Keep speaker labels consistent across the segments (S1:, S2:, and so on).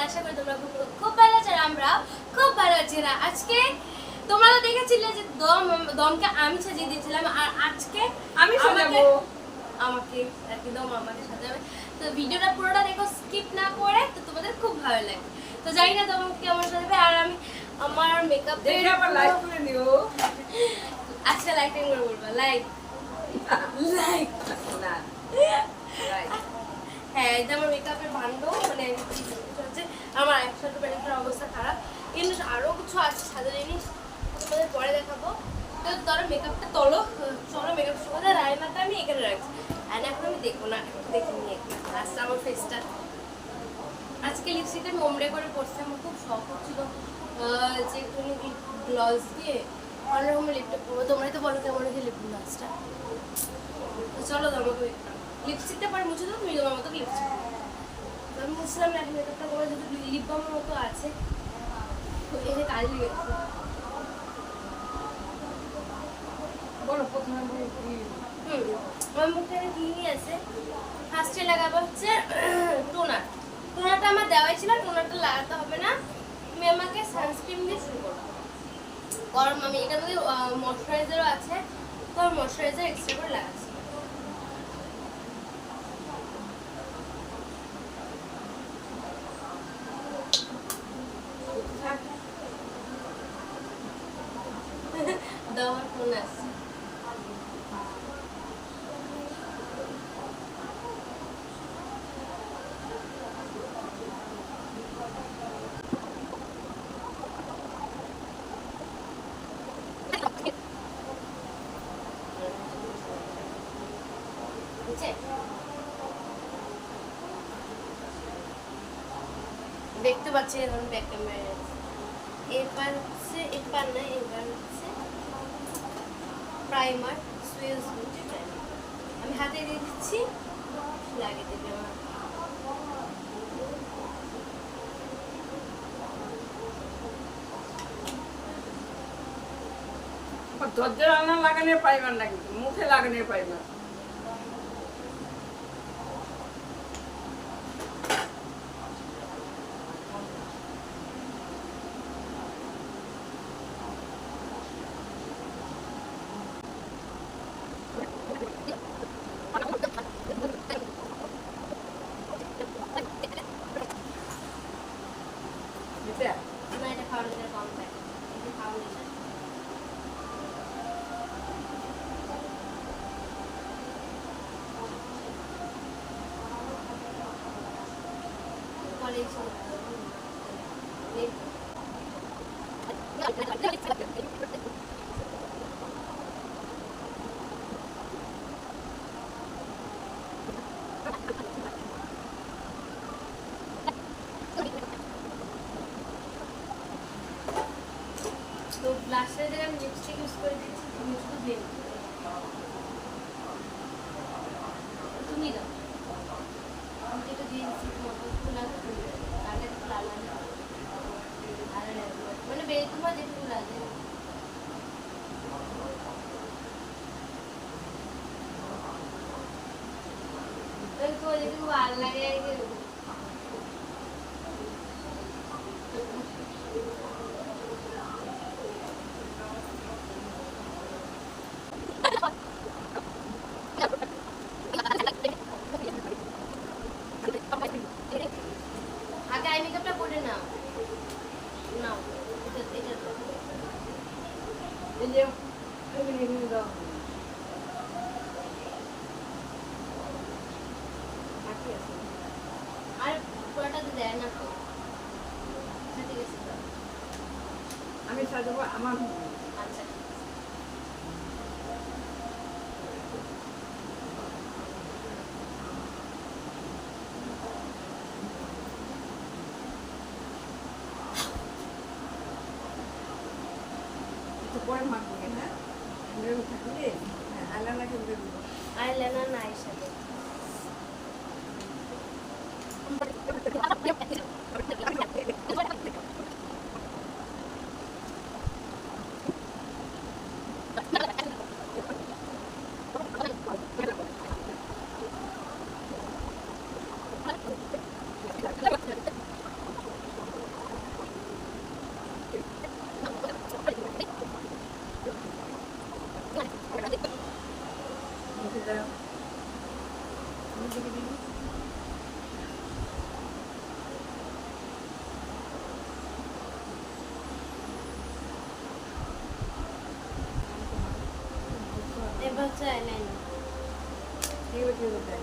S1: আশা করি তোমরা খুব ভালো আছো আর আমরা খুব ভালো আছি। না আজকে তোমরা তো দেখেছিলে যে দমকে আমি সাজিয়ে দিয়েছিলাম, আর আজকে
S2: আমি সাজাবো।
S1: আমাকে আর কি দম আমাকে সাজাবে। তো ভিডিওটা পুরোটা দেখো, স্কিপ না করে, তো তোমাদের খুব ভালো লাগবে। তো জানি না তোমাকে কেমন সাজাবে। আর আমি আমার মেকআপ
S2: দেখে আবার লাইক করে দিও।
S1: আচ্ছা লাইটিং করে বলবা, লাইক লাইক
S2: না রাইট।
S1: হ্যাঁ, এটা আমার মেকআপের ভান্ড, মানে হচ্ছে আমার একসাথে প্যান্টের অবস্থা খারাপ, কিন্তু আরও কিছু আছে সাজানো জিনিস তোমাদের পরে দেখাবো। তো ধরো মেকআপটা তোলো, চলো মেকআপ শুরু করে। রায়নাটা আমি এখানে রাখছি, আর এখন আমি দেখবো না, একটু দেখে নিই লাস্ট আমার ফেসটা। আজকে লিপস্টিকটা নোংরা করে পড়ছে, আমার খুব শখ হচ্ছিল যে একটু গ্লস দিয়ে অন্যরকম লিপটা পরবো। তোমরাই তো বলো কেমন হয়েছে লিপ গ্লসটা। তো চলো তোমাকে লিপস্টিকটা পরে মুছে দাও, তুমি তোমার মতো লিপস্টিক আমি মুছলাম না। মেকআপটা করে যেহেতু লিপ বামের মতো আছে, তো এসে কাজ লেগেছে।
S2: বলো প্রথমে
S1: আমার মুখে ক্লিনই আছে। ফার্স্টে লাগাবো হচ্ছে টোনার। টোনারটা আমার দেওয়াই ছিল, টোনারটা লাগাতে হবে না, তুমি আমাকে সানস্ক্রিন দিয়ে শুরু করো। কারণ আমি এটার মধ্যে ময়শ্চারাইজারও আছে, তো আমি ময়শ্চারাইজার এক্সট্রা করে লাগাচ্ছি। দেওয়ার ফোন আছে। দেখতে পাচ্ছি এখন ব্যাক ক্যামেরা। এবার হচ্ছে এবার না, এবার হচ্ছে প্রাইমার, সুইস বিউটি প্রাইমার আমি হাতে দিয়ে দিচ্ছি, লাগিয়ে দেবে আমার।
S2: দরজার আলনা লাগানোর পাইবার না, কিন্তু মুখে লাগানোর পাইবার।
S1: না, এটা ফাউন্ডেশন কম্প্যাক্ট, এটা ফাউন্ডেশন। পরে তো ব্লাশের জায়গায় আমি লিপস্টিক ইউজ করে দিচ্ছি, তুমি শুধু ব্লেন্ড তুমি দাও। আমি যেটা দিয়ে দিচ্ছি মতো খোলা তাহলে লাল মানে বের তোমার যেটুকু লাগে। তো যেটুকু ভালো লাগে আর কি। আগে আই মেকআপটা করে নাও, নাও এটা
S2: এই যে এমনি দাও।
S1: আর পুরোটা তো দেয় না তো। ঠিক আছে,
S2: আমি সাজাবো আমার।
S1: আচ্ছা
S2: পরে মাখবো, হ্যাঁ থাকলে আলানাকে দেবো।
S1: আইলাইনার নাই সাথে। আচ্ছা নেন
S2: ঠিক আছে ঠিক আছে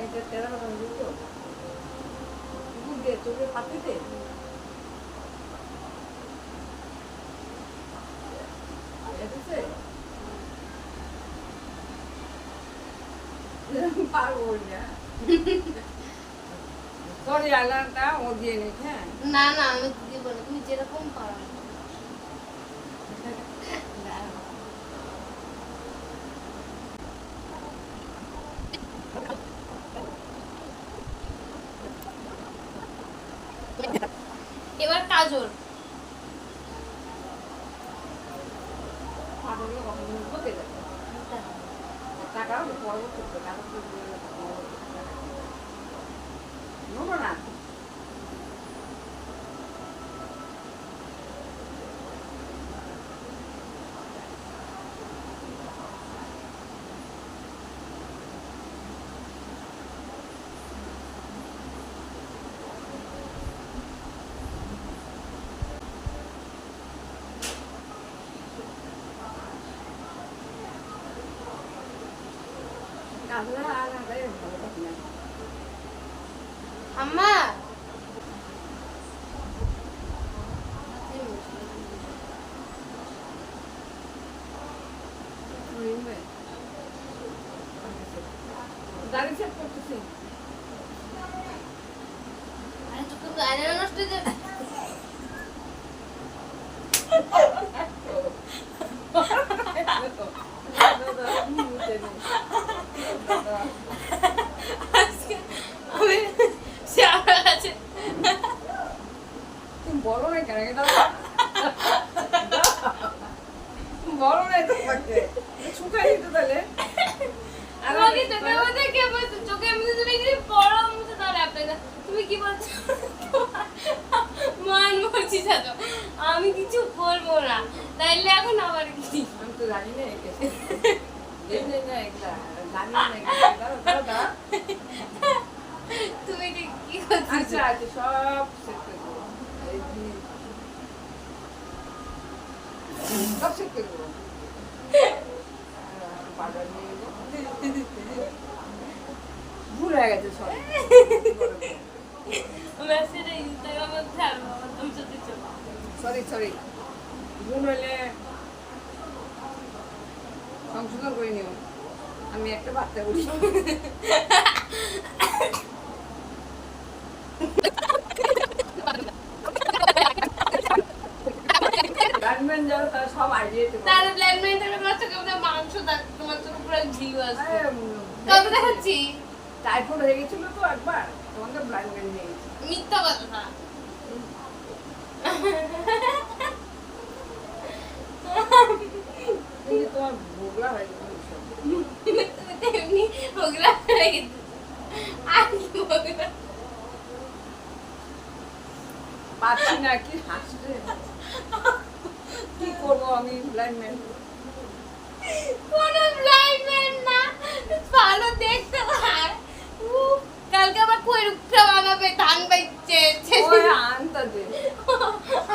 S2: এটা তেরা কথা বুঝতো গুড দে তোকে পাতিতে এসেছে পারবো না সরি আলাদা ও দিয়ে নিস হ্যাঁ
S1: না না আমি দিব না তুমি যেরকম পারো এবার কাজল
S2: পাগলে কখনো বকে যাবে টাকাও পরবর্তী টাকা নেবো না কাজলা আর আগে ভালো কথা না
S1: আম্মা
S2: দাঁড়িয়ে চেক করতেছি
S1: আরে তুই তো আয়না নষ্ট হয়ে যাবে আজকে আমি শ্যামা আছে
S2: তুমি বলো না কেন এটা বলো না তোমাকে শুকাই দিতে তাহলে
S1: আমাকে চোখের মধ্যে কে বলছো চোখের মধ্যে তুমি যদি পড়ো মুছে তাহলে আপনাকে তুমি কি বলছো মান বলছি সাথে আমি কিছু বলবো না তাইলে এখন আবার কি
S2: আমি তো জানি না একে জানি না এগুলা জানি না এগুলা দাঁড়া
S1: তুমি এটা কি করছো
S2: আচ্ছা আচ্ছা সব সেট করে দেবো সব সেট করে দেবো বাজার নিয়ে যাবো ভুল হয়ে গেছে সব
S1: মেসেজে ইনস্টাগ্রামে ছাড়বো তুমি যদি চলো
S2: সরি সরি ভুল হলে সংশোধন করে নিও আমি একটা বার্তা বলি গার্মেন্ট যারা তারা সব আইডিয়া
S1: তাহলে ব্ল্যাক মেন থেকে তোমার চোখে মধ্যে মাংস থাকবে তোমার চোখে পুরো ঘিউ আসবে কত দেখাচ্ছি
S2: টাইফয়েড হয়ে গেছিল তো একবার তোমাকে ব্লাইন্ড ম্যান হয়ে গেছে
S1: মিথ্যা কথা
S2: এই যে তোমার ভোগলা হয়ে গেছে
S1: তুমি তো এমনি ওগুলা হয়ে গেছে আর কি ওগুলা
S2: পাচ্ছি না কি হাসছে কি করবো আমি ব্লাইন্ড ম্যান
S1: কোন ব্লাইন্ড ম্যান না ভালো দেখতে হয় কালকে আবার কই রুক্ষা বানাবে ধান বাইছে
S2: ওই আনতা দে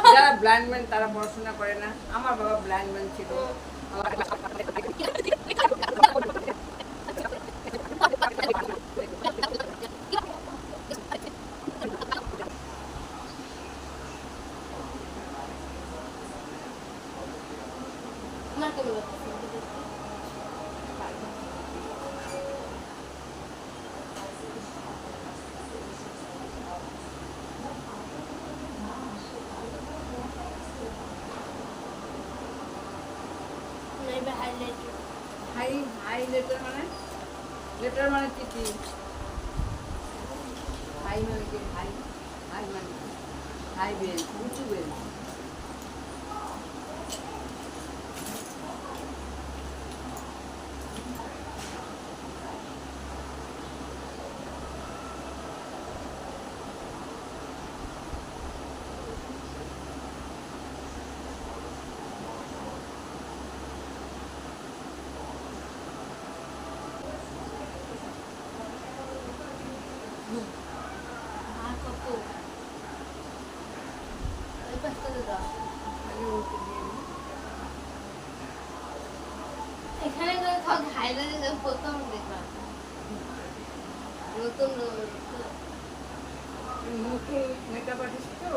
S2: যারা ব্লাইন্ড ম্যান তারা পড়াশোনা করে না আমার বাবা ব্লাইন্ড ম্যান ছিল
S1: আমার কেমন লাগছে নাইবে হাইলাইট
S2: হাই হাই লেটার মানে কি কি হাই মানে কি হাই হাই মানে হাই বেল উঁচু বেল
S1: আর কত এই পাঁচটা দাও
S2: আমি উঠে দিয়ে দিই।
S1: এটা যে প্রথম দেখলাম নতুন
S2: নতুন মেকআপ আর্টিস্ট তো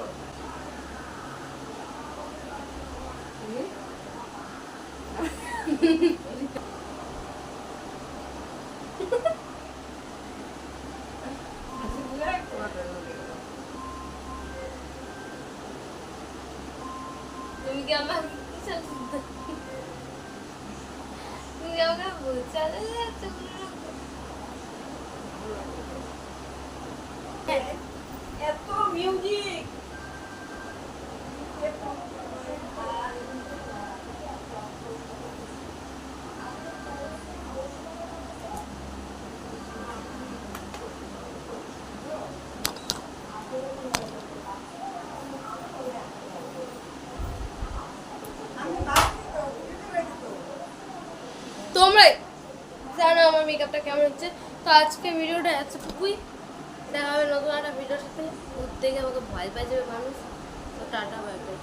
S2: তুমি? হাসিগুলো একটু মাথায় ঢুকে গেল।
S1: তুমি কি আমার তুমি কি আমাকে বোঝাতে যাচ্ছ
S2: এত মিউজিক
S1: তোমরা জানো আমার মেকআপটা কেমন হচ্ছে। তো আজকে ভিডিওটা এতটুকুই, দেখা হবে নতুন একটা ভিডিওর সাথে। ঘুরতে গিয়ে আমাকে ভয় পাই যাবে মানুষ। তো টাটা বাই বাই।